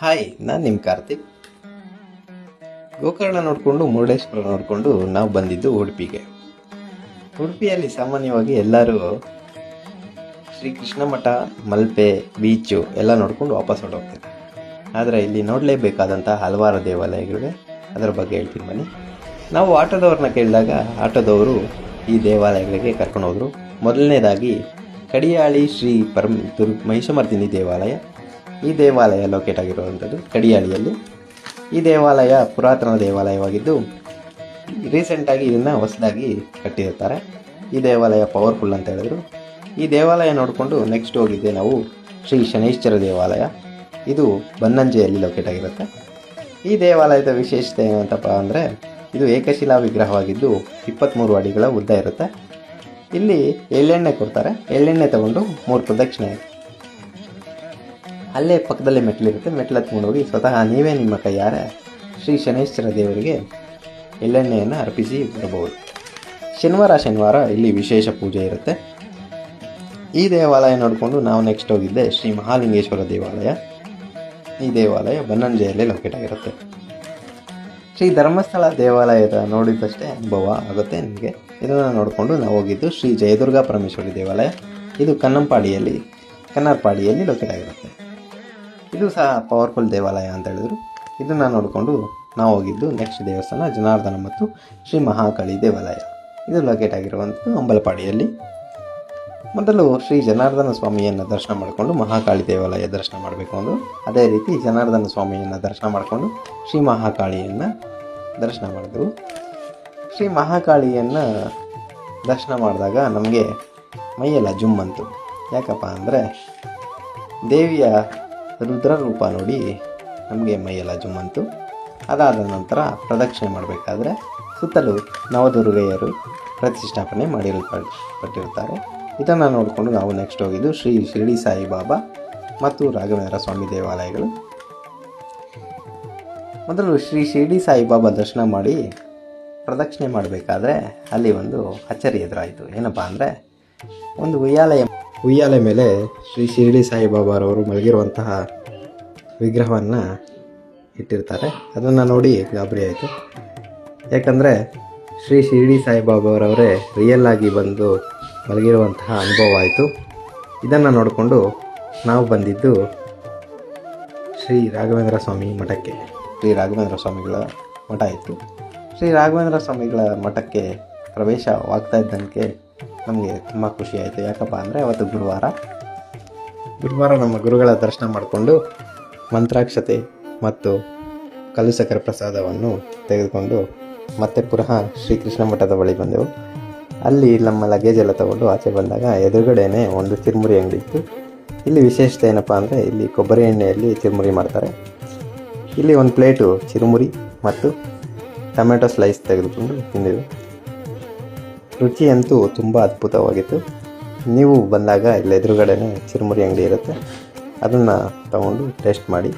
Hi, ನಾನು ನಿಮ್ಮ ಕಾರ್ತಿಕ್. ಗೋಕರ್ಣ ನೋಡಿಕೊಂಡು ಮುರುಡೇಶ್ವರ ನೋಡಿಕೊಂಡು ನಾವು ಬಂದಿದ್ದು ಉಡುಪಿಗೆ. ಉಡುಪಿಯಲ್ಲಿ ಸಾಮಾನ್ಯವಾಗಿ ಎಲ್ಲರೂ ಶ್ರೀ ಕೃಷ್ಣ ಮಠ, ಮಲ್ಪೆ, ಬೀಚು ಎಲ್ಲ ನೋಡ್ಕೊಂಡು ವಾಪಸ್ ಹೊರಟೋಗ್ತಾರೆ. ಆದರೆ ಇಲ್ಲಿ ನೋಡಲೇಬೇಕಾದಂಥ ಹಲವಾರು ದೇವಾಲಯಗಳಿವೆ. ಅದರ ಬಗ್ಗೆ ಹೇಳ್ತೀನಿ ಬನ್ನಿ. ನಾವು ಆಟೋದವ್ರನ್ನ ಕೇಳಿದಾಗ ಆಟೋದವರು ಈ ದೇವಾಲಯಗಳಿಗೆ ಕರ್ಕೊಂಡು ಹೋದರು. ಮೊದಲನೇದಾಗಿ ಕಡಿಯಾಳಿ ಶ್ರೀ ಮಹಿಷಮರ್ದಿನಿ ದೇವಾಲಯ. ಈ ದೇವಾಲಯ ಲೊಕೇಟ್ ಆಗಿರುವಂಥದ್ದು ಕಡಿಯಾಳಿಯಲ್ಲಿ. ಈ ದೇವಾಲಯ ಪುರಾತನ ದೇವಾಲಯವಾಗಿದ್ದು ರೀಸೆಂಟಾಗಿ ಇದನ್ನು ಹೊಸದಾಗಿ ಕಟ್ಟಿರ್ತಾರೆ. ಈ ದೇವಾಲಯ ಪವರ್ಫುಲ್ ಅಂತ ಹೇಳಿದ್ರು. ಈ ದೇವಾಲಯ ನೋಡಿಕೊಂಡು ನೆಕ್ಸ್ಟ್ ಹೋಗಿದ್ದೆ ನಾವು ಶ್ರೀ ಶನೈಶ್ಚರ ದೇವಾಲಯ. ಇದು ಬನ್ನಂಜೆಯಲ್ಲಿ ಲೊಕೇಟ್ ಆಗಿರುತ್ತೆ. ಈ ದೇವಾಲಯದ ವಿಶೇಷತೆ ಏನಂತಪ್ಪ ಅಂದರೆ ಇದು ಏಕಶಿಲಾ ವಿಗ್ರಹವಾಗಿದ್ದು 23 ಅಡಿಗಳ ಉದ್ದ ಇರುತ್ತೆ. ಇಲ್ಲಿ ಎಳ್ಳೆಣ್ಣೆ ಕೊಡ್ತಾರೆ. ಎಳ್ಳೆಣ್ಣೆ ತಗೊಂಡು 3 ಪ್ರದಕ್ಷಿಣೆ, ಅಲ್ಲೇ ಪಕ್ಕದಲ್ಲೇ ಮೆಟ್ಲಿರುತ್ತೆ. ಮೆಟ್ಲು ಹತ್ಕೊಂಡು ಹೋಗಿ ಸ್ವತಃ ನೀವೇ ನಿಮ್ಮ ಕೈಯಾರೆ ಶ್ರೀ ಶನೈಶ್ಚರ ದೇವರಿಗೆ ಎಳ್ಳೆಣ್ಣೆಯನ್ನು ಅರ್ಪಿಸಿ ಬರಬಹುದು. ಶನಿವಾರ ಇಲ್ಲಿ ವಿಶೇಷ ಪೂಜೆ ಇರುತ್ತೆ. ಈ ದೇವಾಲಯ ನೋಡಿಕೊಂಡು ನಾವು ನೆಕ್ಸ್ಟ್ ಹೋಗಿದ್ದೆ ಶ್ರೀ ಮಹಾಲಿಂಗೇಶ್ವರ ದೇವಾಲಯ. ಈ ದೇವಾಲಯ ಬನ್ನಂಜೆಯಲ್ಲೇ ಲೊಕೇಟ್ ಆಗಿರುತ್ತೆ. ಶ್ರೀ ಧರ್ಮಸ್ಥಳ ದೇವಾಲಯದ ನೋಡಿದಷ್ಟೇ ಅನುಭವ ಆಗುತ್ತೆ ನಿಮಗೆ. ಇದನ್ನು ನೋಡಿಕೊಂಡು ನಾವು ಹೋಗಿದ್ದು ಶ್ರೀ ಜಯದುರ್ಗಾ ಪರಮೇಶ್ವರಿ ದೇವಾಲಯ. ಇದು ಕನ್ನರ್ಪಾಡಿಯಲ್ಲಿ ಲೊಕೇಟ್ ಆಗಿರುತ್ತೆ. ಇದು ಸಹ ಪವರ್ಫುಲ್ ದೇವಾಲಯ ಅಂತ ಹೇಳಿದ್ರು. ಇದನ್ನು ನೋಡಿಕೊಂಡು ನಾವು ಹೋಗಿದ್ದು ನೆಕ್ಸ್ಟ್ ದೇವಸ್ಥಾನ ಜನಾರ್ದನ ಮತ್ತು ಶ್ರೀ ಮಹಾಕಾಳಿ ದೇವಾಲಯ. ಇದು ಲೊಕೇಟ್ ಆಗಿರುವಂಥದ್ದು ಅಂಬಲಪಾಡಿಯಲ್ಲಿ. ಮೊದಲು ಶ್ರೀ ಜನಾರ್ದನ ಸ್ವಾಮಿಯನ್ನು ದರ್ಶನ ಮಾಡಿಕೊಂಡು ಮಹಾಕಾಳಿ ದೇವಾಲಯ ದರ್ಶನ ಮಾಡಬೇಕು ಅಂದರು. ಅದೇ ರೀತಿ ಜನಾರ್ದನ ಸ್ವಾಮಿಯನ್ನು ದರ್ಶನ ಮಾಡಿಕೊಂಡು ಶ್ರೀ ಮಹಾಕಾಳಿಯನ್ನು ದರ್ಶನ ಮಾಡಿದೆವು. ಶ್ರೀ ಮಹಾಕಾಳಿಯನ್ನು ದರ್ಶನ ಮಾಡಿದಾಗ ನಮಗೆ ಮೈಯೆಲ್ಲ ಜುಮ್ ಅಂತು. ಯಾಕಪ್ಪ ಅಂದರೆ ದೇವಿಯ ರುದ್ರ ರೂಪ ನೋಡಿ ನಮಗೆ ಮೈಯೆಲ್ಲ ಜುಮ್ ಅಂತು. ಅದಾದ ನಂತರ ಪ್ರದಕ್ಷಿಣೆ ಮಾಡಬೇಕಾದ್ರೆ ಸುತ್ತಲೂ ನವದುರ್ಗೆಯರು ಪ್ರತಿಷ್ಠಾಪನೆ ಮಾಡಿರಲ್ಪಟ್ಟಿರ್ತಾರೆ. ಇದನ್ನು ನೋಡಿಕೊಂಡು ನಾವು ನೆಕ್ಸ್ಟ್ ಹೋಗಿದ್ದು ಶ್ರೀ ಶಿರಡಿ ಸಾಯಿಬಾಬಾ ಮತ್ತು ರಾಘವೇಂದ್ರ ಸ್ವಾಮಿ ದೇವಾಲಯಗಳು. ಮೊದಲು ಶ್ರೀ ಶಿರಡಿ ಸಾಯಿಬಾಬಾ ದರ್ಶನ ಮಾಡಿ ಪ್ರದಕ್ಷಿಣೆ ಮಾಡಬೇಕಾದ್ರೆ ಅಲ್ಲಿ ಒಂದು ಅಚ್ಚರಿ ಎದುರಾಯಿತು. ಏನಪ್ಪ ಅಂದರೆ ಒಂದು ಉಯ್ಯಾಲೆ ಮೇಲೆ ಶ್ರೀ ಶಿರಡಿ ಸಾಯಿಬಾಬಾರವರು ಮಲಗಿರುವಂತಹ ವಿಗ್ರಹವನ್ನು ಇಟ್ಟಿರ್ತಾರೆ. ಅದನ್ನು ನೋಡಿ ಗಾಬರಿ ಆಯಿತು. ಯಾಕಂದರೆ ಶ್ರೀ ಶಿರಡಿ ಸಾಯಿಬಾಬಾರವರೇ ರಿಯಲ್ ಆಗಿ ಬಂದು ಮಲಗಿರುವಂತಹ ಅನುಭವ ಆಯಿತು. ಇದನ್ನು ನೋಡಿಕೊಂಡು ನಾವು ಬಂದಿದ್ದು ಶ್ರೀ ರಾಘವೇಂದ್ರ ಸ್ವಾಮಿ ಮಠಕ್ಕೆ. ಶ್ರೀ ರಾಘವೇಂದ್ರ ಸ್ವಾಮಿಗಳ ಮಠ ಇತ್ತು. ಶ್ರೀ ರಾಘವೇಂದ್ರ ಸ್ವಾಮಿಗಳ ಮಠಕ್ಕೆ ಪ್ರವೇಶವಾಗ್ತಾ ಇದ್ದಂಗೆ ನಮಗೆ ತುಂಬ ಖುಷಿ ಆಯಿತು. ಯಾಕಪ್ಪ ಅಂದರೆ ಅವತ್ತು ಗುರುವಾರ ನಮ್ಮ ಗುರುಗಳ ದರ್ಶನ ಮಾಡಿಕೊಂಡು ಮಂತ್ರಾಕ್ಷತೆ ಮತ್ತು ಕಲ್ಲು ಸಕ್ಕರೆ ಪ್ರಸಾದವನ್ನು ತೆಗೆದುಕೊಂಡು ಮತ್ತೆ ಪುನಃ ಶ್ರೀಕೃಷ್ಣ ಮಠದ ಬಳಿ ಬಂದೆವು. ಅಲ್ಲಿ ನಮ್ಮ ಲಗೇಜ್ ಎಲ್ಲ ತಗೊಂಡು ಆಚೆ ಬಂದಾಗ ಎದುರುಗಡೆನೇ ಒಂದು ಚಿರುಮುರಿ ಅಂಗಡಿ ಇತ್ತು. ಇಲ್ಲಿ ವಿಶೇಷತೆ ಏನಪ್ಪ ಅಂದರೆ ಇಲ್ಲಿ ಕೊಬ್ಬರಿ ಎಣ್ಣೆಯಲ್ಲಿ ಚಿರುಮುರಿ ಮಾಡ್ತಾರೆ. ಇಲ್ಲಿ ಒಂದು ಪ್ಲೇಟು ಚಿರುಮುರಿ ಮತ್ತು ಟೊಮೆಟೊ ಸ್ಲೈಸ್ ತೆಗೆದುಕೊಂಡು ತಿಂದೆವು. ರುಚಿ ಅಂತೂ ತುಂಬ ಅದ್ಭುತವಾಗಿತ್ತು. ನೀವು ಬಂದಾಗ ಇಲ್ಲಿ ಎದುರುಗಡೆನೇ ಚಿರುಮುರಿ ಅಂಗಡಿ ಇರುತ್ತೆ. ಅದನ್ನು ತಗೊಂಡು ಟೇಸ್ಟ್ ಮಾಡಿ.